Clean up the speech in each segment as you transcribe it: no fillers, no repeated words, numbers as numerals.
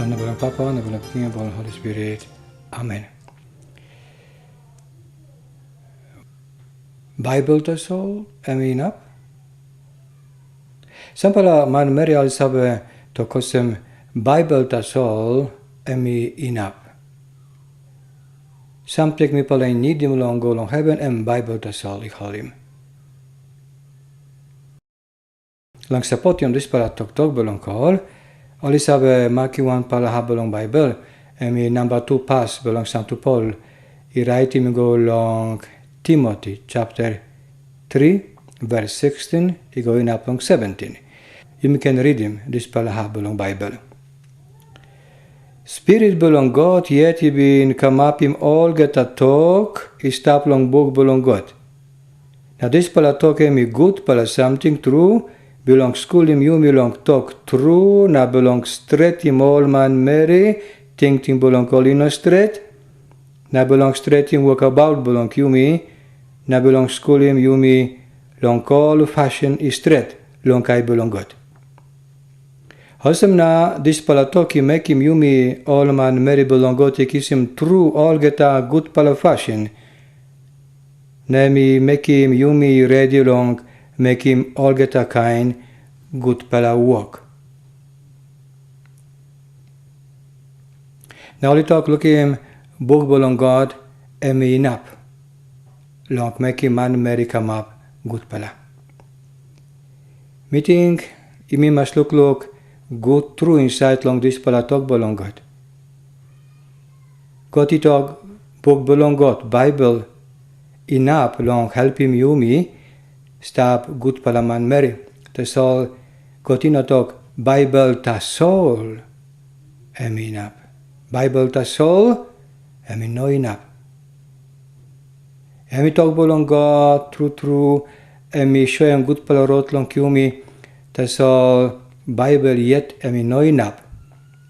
Nabulang Papa, Nabulang King, Nabulang Holy Spirit. Amen. Bible to soul, amen up. Sampala man Mary sabe to kosem Bible to soul, amen up. Samtek mi pala nidim long go long heaven and Bible to soul ik halim. Lang sapot yung dis pala tok belong call. Oli sabe makiwan pala habelong Bible. Emi number 2 pass belong Santo Paul. I write him go long Timothy chapter 3 verse 16. I go in up long 17. You can read him this pala habelong Bible. Spirit belong God, yet he been come up him all get a talk, he stop long book belong God. Now this pala talk emi good pala something true, belong school him you belong talk true, na belong straight him all man Mary, think him belong all in straight, na belong straight him walk about belong you me, na belong school him you me, long all fashion is straight, long I belong God. Hosem na this palatoki make him yumi all man Mary belongote kiss him true all get a good pala fashion. Nemi make him yumi ready long, make him all get a kind good pala walk. Now we talk look him book belong God emi inap. Long make him man Mary come up good pala. Meeting imi mas look go through inside long this pala talk belong God. God it talk book belong God Bible enough long help him you me stop good pala man Mary. The soul God in talk Bible ta soul enough. Bible ta soul no enough. Emi talk belong God true emi show him good pala rot long you me the soul Bible yet no enough.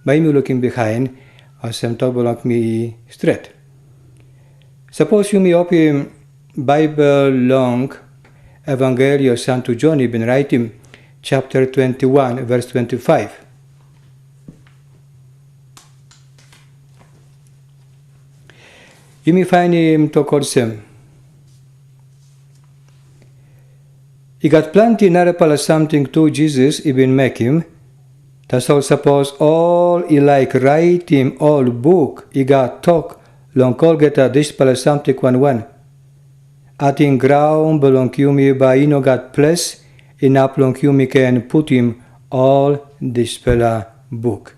By me looking behind, as I'm talking about me straight. Suppose you me open Bible long Evangelio Santo John been writing chapter 21 verse 25. You may find him to korsem. He got plenty narapala something to Jesus even make him. That's all suppose all he like write him all book. He got talk long call get a this pala something one. At in ground belong yumi by ino got place in up long yumi can put him all this pala book.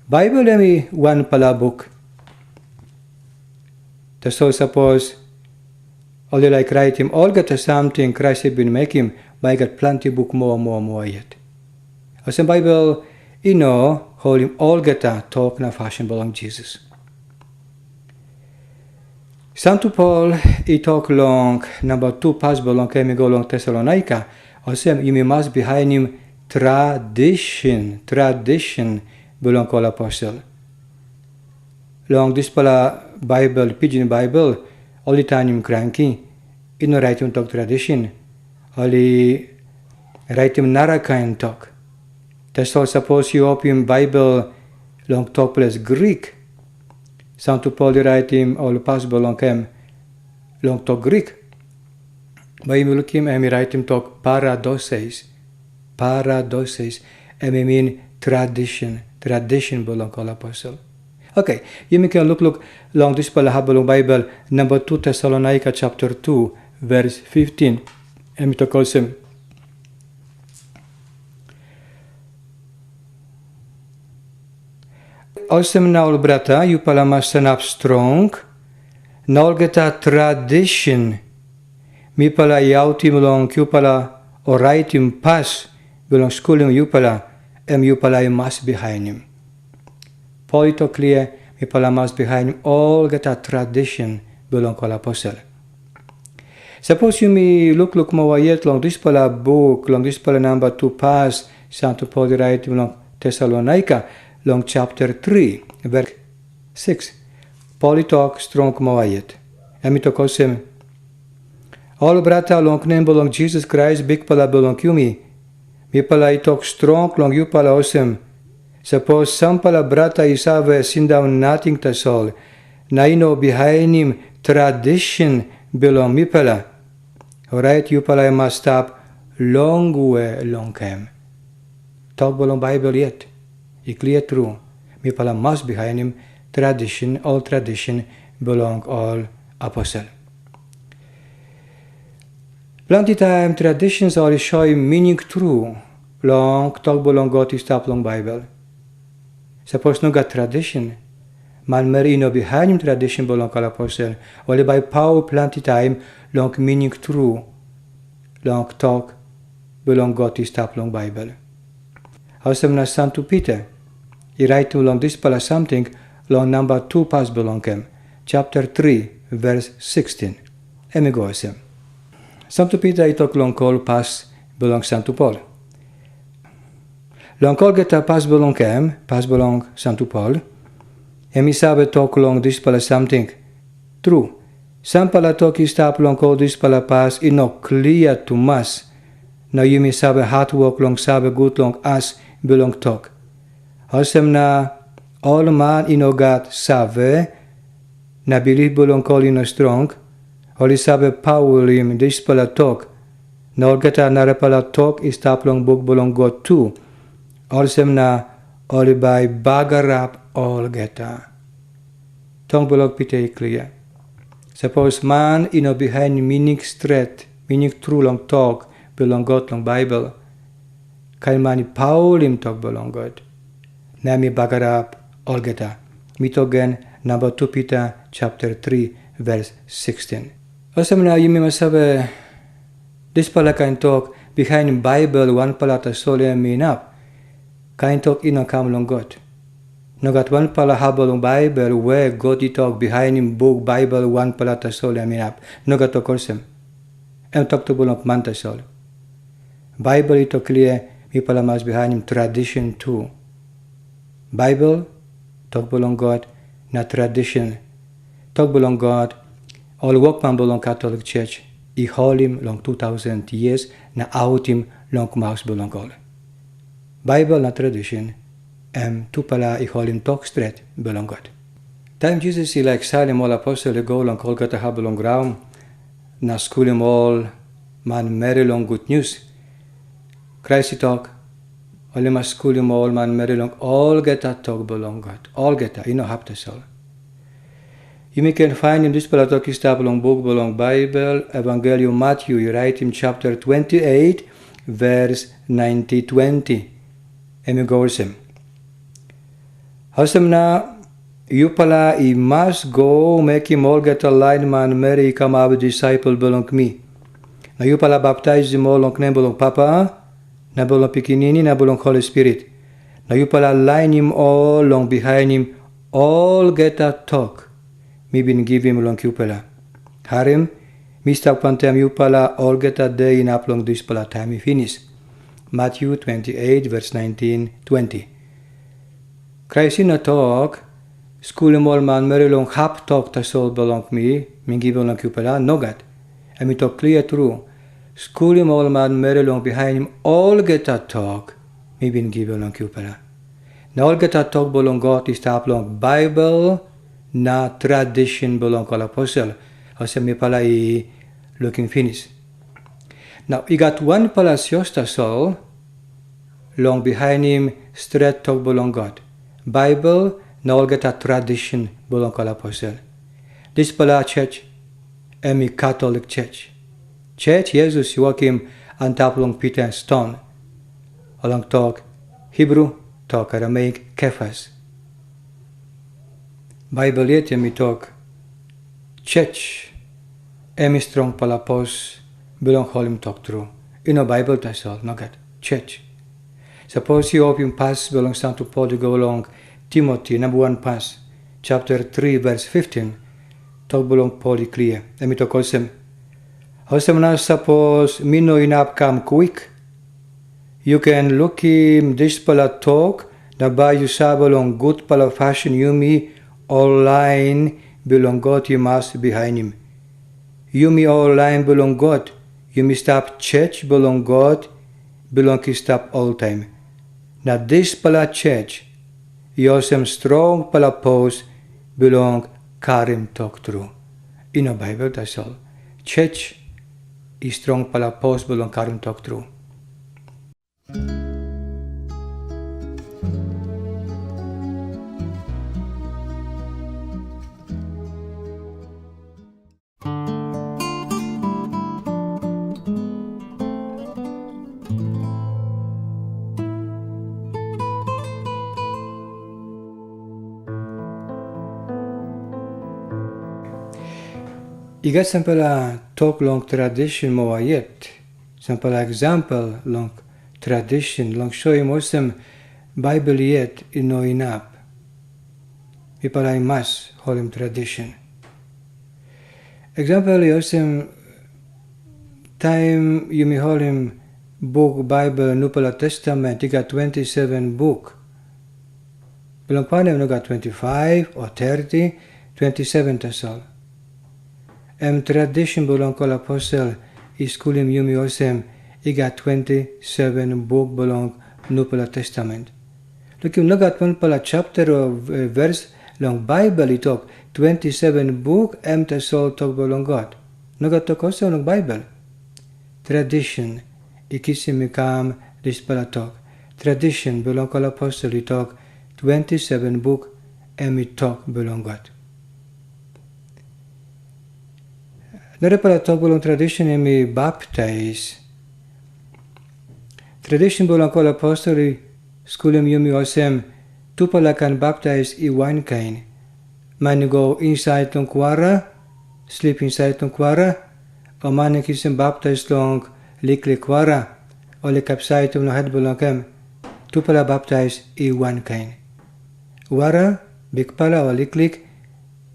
Bible emi one pala book. That's all suppose all they like write him, all get something Christ had been making, but I got plenty book more yet. As in Bible, hold him all get a talk na fashion belong Jesus. Santo Paul, he talk long, number 2 pass belong came go long Thessalonica, or some you must behind him tradition belong call apostle. Long this pala Bible, pidgin Bible, all the time him cranky, no write him talk tradition, only write him naraka and talk. That's all suppose you open Bible long talk plus Greek. Santo Paul write him all possible long him long talk Greek. By him look him and write him talk paradoses, and I mean tradition belong call apostle. Okay, you can look long this palahabalong Bible, number 2 Thessalonica chapter 2, verse 15. And it calls him. Awesome now, brata, you palamasan up strong. Now get a tradition. Mi pala yautim long, you pala, or write him pass, belong school him, you pala, and you pala you must behind him. Paul to clear, mi pala must behind him, all get a tradition belong call apostle. Suppose you me look more yet long this pala book, long this pala number 2 pass, Santo Paul write long Thessalonica, long chapter 3, verse 6. Paul talk strong more yet. And me to call him. All brata long name belong Jesus Christ, big pala belong you me. Mi pala talk strong long you pala awesome. Suppose some pala brata isave sin down nothing to sol. Na ino behind him tradition belong mi pala. Alright, you pala must stop long way long cam. Talk belong Bible yet. It clear true. Mi pala must behind him tradition, all tradition belong all apostle. Plenty time traditions are show meaning true. Long talk belong God is stop long Bible. Suppose no got tradition. Man merino behind him tradition belong all apostle. Only by power plenty time long meaning true. Long talk belong God is stop long Bible. Howsem na Santo Peter. He write to long this pala something long number 2 pass belong him. Chapter 3 verse 16. Emi go him. Santo Peter itok long call pass belong Santo Paul. Long call get a pass belong him, pass belong Santo Paul. Emi sabe talk long this pala something. True. Some pala talk is stop long call this pala pass ino clear to mass. Now you may sabe hard work long sabe good long as belong talk. Howsem na all man ino got sabe na believe belong call ino strong. Oli sabe power him this pala talk. Na geta na pala talk is stop long book belong God too. Howsem na oli by bagarap all geta. Tong belong pite clear. Suppose man ino behind meaning straight, meaning true long talk belong God long Bible. Kay mani Paul him talk belong God. Nami bagarap all geta. Mitogen number 2 Peter chapter 3 verse 16. Osam na yumi masabe this pala kain talk behind Bible one pala ta sole mean up. Kain talk ino kam long God. No got one pala habalong Bible where God talk behind him book Bible one pala ta sole mean up. No got to korsem. Em talk to bolong manta sol. Bible ito clear mi pala mas behind him tradition too. Bible talk belong God na tradition. Talk belong God all workman belong Catholic Church. I hold him long 2000 years na out him long mouse belong all. Bible na tradition. Tu pala I hold him talk straight belong God. Time Jesus I like Salim all apostle go long call gata ha belong ground. Na school him all man merry long good news. Christ I talk. Only my school him all man merry long all get a talk belong God. All get a, you know have to soul. You can find in this pala talk is belong book belong Bible, Evangelium Matthew, you write in chapter 28, verse 90-20. Emi goes him. Howsem na you pala I must go make him all get a line man Mary come out disciple belong me. Na you pala baptize him all long name belong Papa. Na belong pikinini, na belong Holy Spirit. Na you pala line him all long behind him, all get a talk. Mi bin give him long you pala. Harim, mi stop pantem you pala all get a day in up long this pala time he finish. Matthew 28 verse 19-20. Christ in a talk, school him all man very long hap talk ta soul belong me, min give long you pala, no gat. And mi talk clear true. School him all man very long behind him, all get a talk, mi bin give long you pala. Na all get a talk belong God is tap long Bible, na tradition belong all apostle. Howsem mi pala I looking finish. Now I got one pala siosta soul, long behind him straight talk belong God. Bible, na all get a tradition belong all apostle. This pala church, emi Catholic Church. Church Jesus Joachim and tap long Peter and Stone. Along talk Hebrew, talk Aramaic Kephas. Bible yet mi talk church emi strong palapos belong holim talk true. In a Bible tasol, no get church. Suppose you open pass belong Santo Paul to go along Timothy number 1 pass chapter 3 verse 15 talk belong Paul clear. Emi talk hosem. Hosem na suppose mino inap come quick. You can look him this pala talk na ba you sabalong good pala fashion you me all line belong God you must behind him. You me all line belong God. You me stop church belong God belong to stop all time. Now this pala church Iosem strong pala pos belong karim tok true. In the Bible, that's all. Church is strong pala pos belong karim tok true. Igat sampala talk long tradition mo ayet. Sampala example long tradition long show him osem Bible yet ino inap. Ipalay mas holim tradition. Example osem time you mi holim book Bible nupala Testament iga 27 book. Belong panem no got 25 or 30, 27 tasol. Tradition belong kol apostle iskulim yumi osem iga 27 book belong nupala Testament. Look you nagat one pala chapter or verse long Bible itok 27 book tasol tok belong God. Nagat tok also long Bible. Tradition ikisim ikam this pala tok. Tradition belong kol apostle itok 27 book itok belong God. Nare pala tok belong tradition emi baptize. Tradition belong kol apostoli skulem yumi osem tu pala kan baptize I wine kain. Man go inside tong kwara, sleep inside tong kwara, o man kisim baptize long likli kwara, o likapsay tum no head belong kem. Tu pala baptize I wine kain. Wara, big pala o liklik,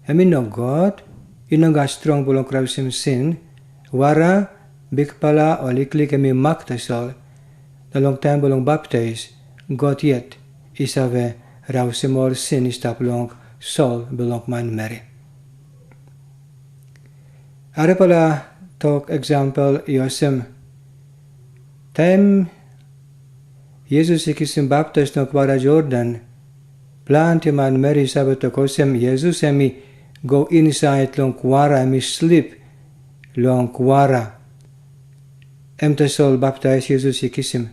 emi no God, inong strong belong krausim sin, wara, big pala o liklik emi maktasol, na long time belong baptize, God yet, isave rausim all sin istap long sol belong man Mary. Are pala talk example Iosem, time Jesus ikisim baptize no kwara Jordan, plant man Mary sabe tokosem Jesus emi go inside long kwara emi sleep long kwara. Tasol baptize Jesus ikisim.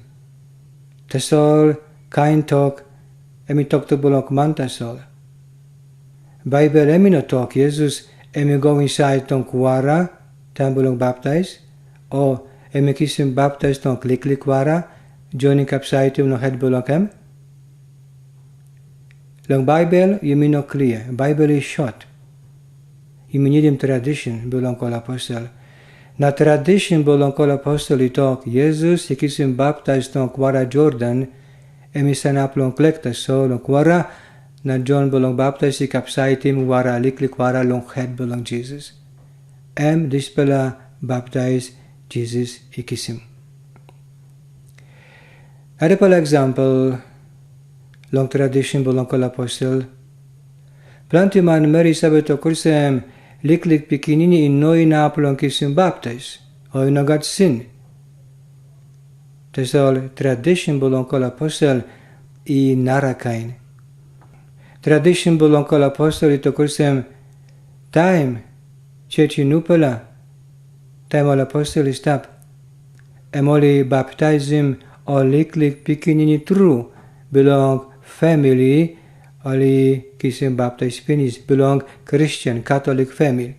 Tasol kain talk emi talk to bolong man tasol. Bible emi no talk Jesus emi go inside long kwara time bolong baptize o emi kisim baptize long klikli kwara joining kapsaitum no head bolong em. Long Bible you mean no clear. Bible is short. Iminidim tradition belong kol apostle. Na tradition belong kol apostle itok Jesus ikisim baptized long kwara Jordan emisanap long klekta so long kwara na John belong baptized ikapsaitim wara likli kwara long head belong Jesus. Dispela baptized Jesus ikisim. Ada pala example long tradition belong kol apostle. Planti man Mary sabe to kursem liklik pikinini inoi na apolong kisim baptize o inagat sin. Tesol tradition belong kol apostle I narakain. Tradition belong kol apostle ito kursem time chechi nupala time ol apostle istap emoli baptizim o liklik pikinini true belong family oli kisim baptize finish belong Christian Catholic family.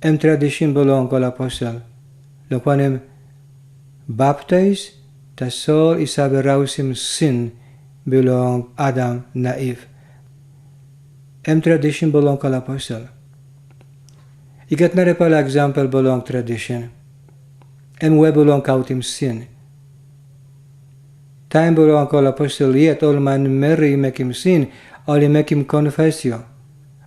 Tradition belong kol apostle. Lokwanem baptize tasol isabe rausim sin belong Adam na Eve. Tradition belong kol apostle. Igat na pala example belong tradition. We belong kautim sin. Time belong kol apostle yet all man Mary mekim sin, oli mekim confessio.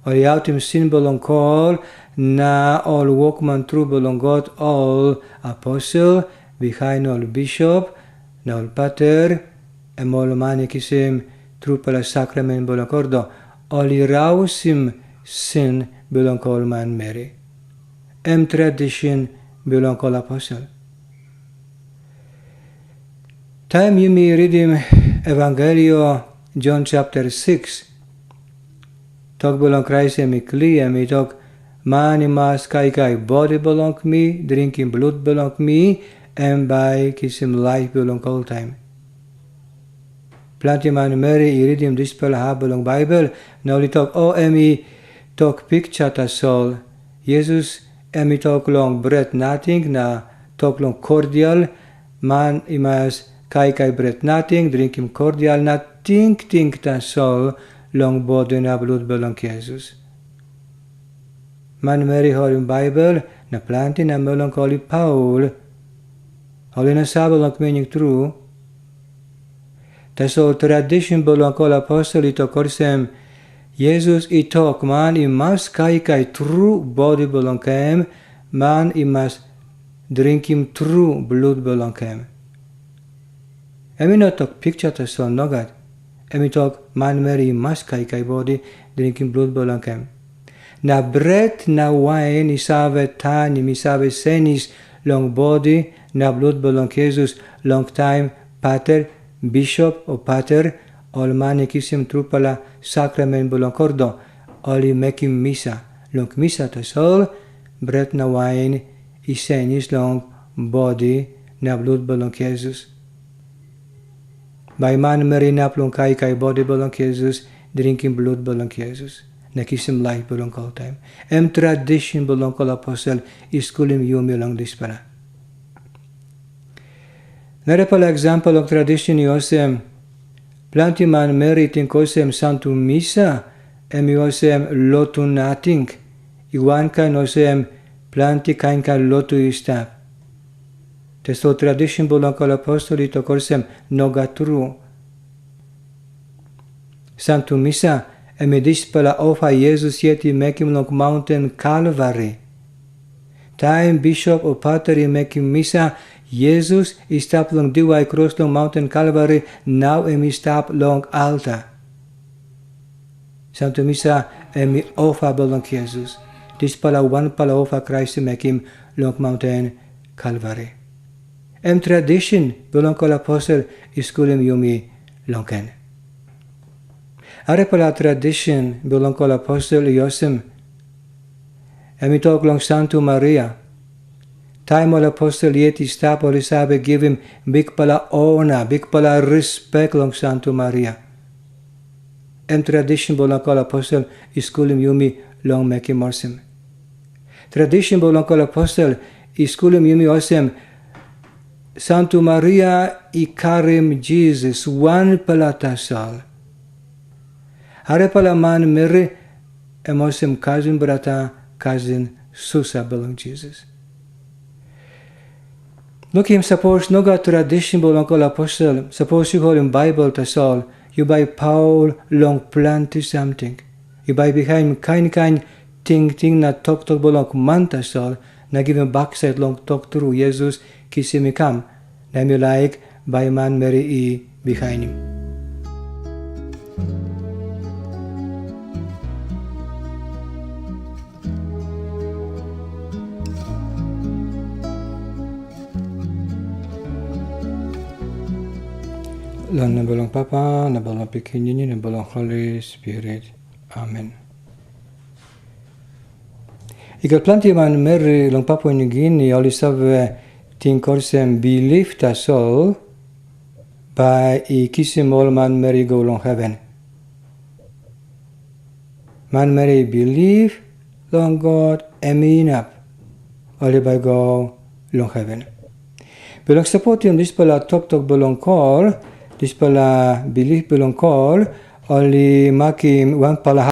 Oli autim sin belong kol, na all walkman true belong God, all apostle, behind all bishop, na all pater, all man ikisim true pala sacrament belong kordo, oli rausim sin belong kol man Mary. Tradition belong kol apostle. Time you me reading Evangelio John chapter 6. Tok belong Christ emi kli emi tok mani mas kai body belong me, drinking blood belong me, and by kisim life belong all time. Planti man Mary iridium dispel ha belong Bible, now li tok o emi tok picture ta sol. Jesus emi tok long bread nothing, na tok long cordial, man imas kai bread nothing, drink him cordial, na think ta sol, long body na blood belong Jesus. Man Mary horim Bible, na planti na melancholy Paul, holy na sa belong meaning true. Taso tradition belong kol apostle ito korsem, Jesus itok man imas kai true body belong kem, man imas drink him true blood belong kem. Emi no tok picture ta son nogat, emi tok man Mary imas kai body, drink him blood belong kem. Na bread na wine isave tani misave senis long body na blood belong Jesus long time pater bishop o pater ol mani kisim trupala sacrament belong cordo oli mekim misa long misa ta sol bread na wine isenis long body na blood belong Jesus. By man Mary na plong kai body belong Jesus, drinking blood belong Jesus. Nakisim life belong all time. Tradition belong kol apostle iskulim yumi lang dispara. Nare pala example of tradition yosem planti man Mary tinkosem santu misa emi yosem lotu nating iwan kan osem planti kain lotu istap. Testo tradition belong kol apostle ito korsem nogatru. Santu misa emi dispala ofa Jesus yeti mekim long mountain Calvary. Time bishop o pater mekim misa Jesus istap long diwai cross long mountain Calvary, now emi stap long altar. Santu misa emi ofa belong Jesus. Dispala one pala ofa Christ mekim long mountain Calvary. Tradition belong kol apostle iskulim yumi longken. Are pala tradition belong kol apostle yosem emi tok long Santu Maria. Time ol apostle yeti stap ol isabe give him big pala honor, big pala respect long Santu Maria. Tradition belong kol apostle iskulim yumi long mekim osem. Tradition belong kol apostle iskulim yumi osem Santu Maria ikarim Jesus one pala tasal. Are pala man Mary emosem cousin brata, cousin susa belong Jesus. Look him suppose no got tradition belong kol apostle, suppose you call him Bible tasal, you buy Paul long planti something. You buy behind kind ting na tok belong man tasal, na give him backside long talk through Jesus kisimi kam. Na mi like by man Mary behind him. Lan na balong Papa, na balong Pequeñini, na balong Holy Spirit. Amen. Igal planti man Mary long Papua New Guinea, oli save tinkorsem believe ta soul by kisim all man Mary go long heaven. Man Mary believe long God amin up. Oli by go long heaven. Belong supporting this pala tok belong call, this pala believe belong call, oli makim one pala